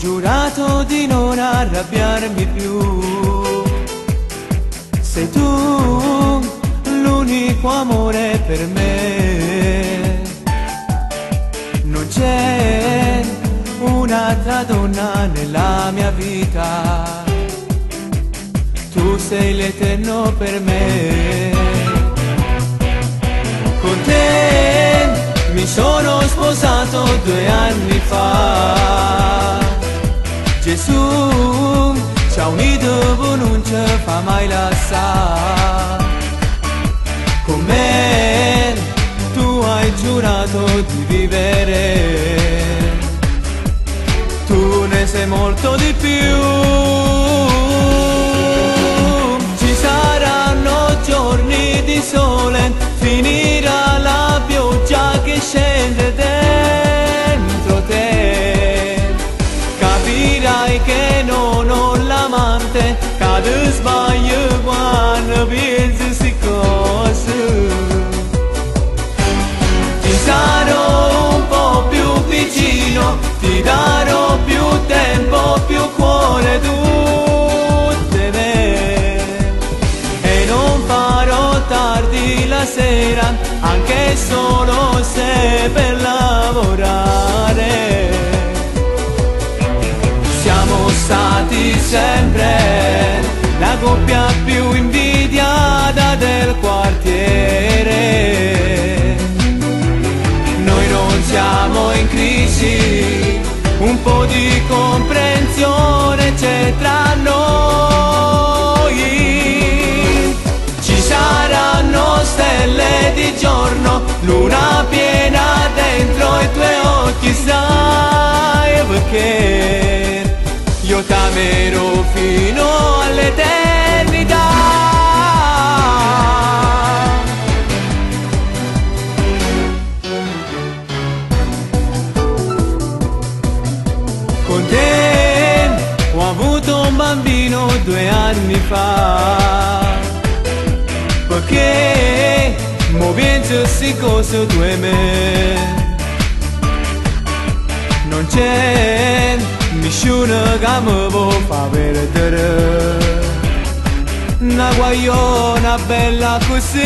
giurato di non arrabbiarmi più. Sei tu l'unico amore per me. Non c'è un'altra donna nella mia vita. Tu sei l'eterno per me. Con te mi sono sposato 2 anni fa. Gesù ci ha unito, non ci fa mai lasciare. Con me tu hai giurato di vivere. Tu ne sei molto di più. Ci saranno giorni di sole, finirà la pioggia che scende dentro te. Capirai che non ho l'amante, cade sbaglio quando pensi sti cose. Ti sarò un po' più vicino, ti darò più tempo, più cuore, tutte me. E non farò tardi la sera, anche solo se per lavorare. Siamo stati sempre la coppia più invidiata del quartiere. Noi non siamo in crisi, un po' di comprensione c'è tra noi. Ci saranno stelle di giorno, luna piena dentro i tuoi occhi, sai perché io t'amerò fino all'eternità. Con te ho avuto un bambino 2 anni fa. Perché mo penso sti cose 2 me. Non c'è nessuno che mi può far perdere una guagliona bella così.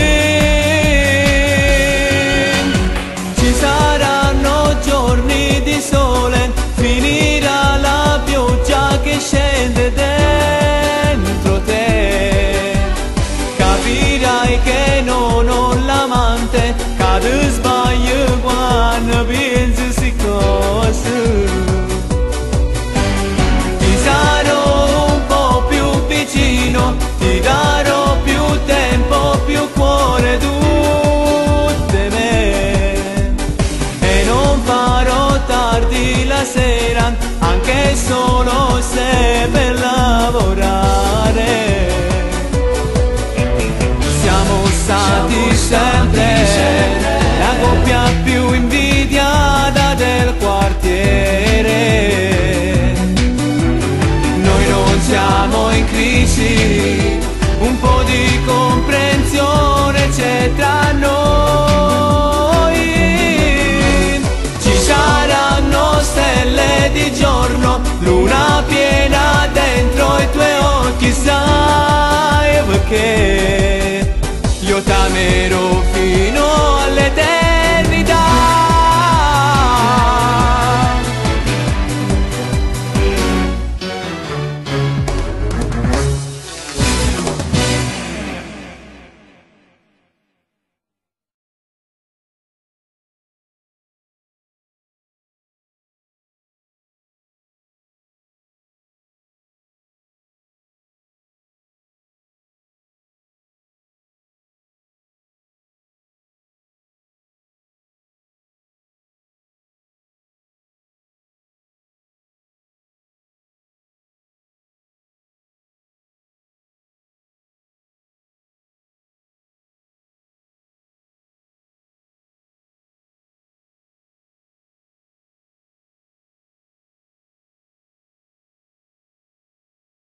Ci saranno giorni di sole, finirà la pioggia che scende dentro te. Capirai che non ho l'amante, cade sbaglio quando pensi sti cose. Ti sarò un po' più vicino, ti darò più tempo, più cuore, tutte me. E non farò tardi la sera, anche solo se per lavorare. Siamo stati sempre la coppia più invidiata del quartiere. Noi non siamo in crisi, un po' di comprensione c'è tra noi. Ci saranno stelle di giorno, luna piena dentro i tuoi occhi, sai perché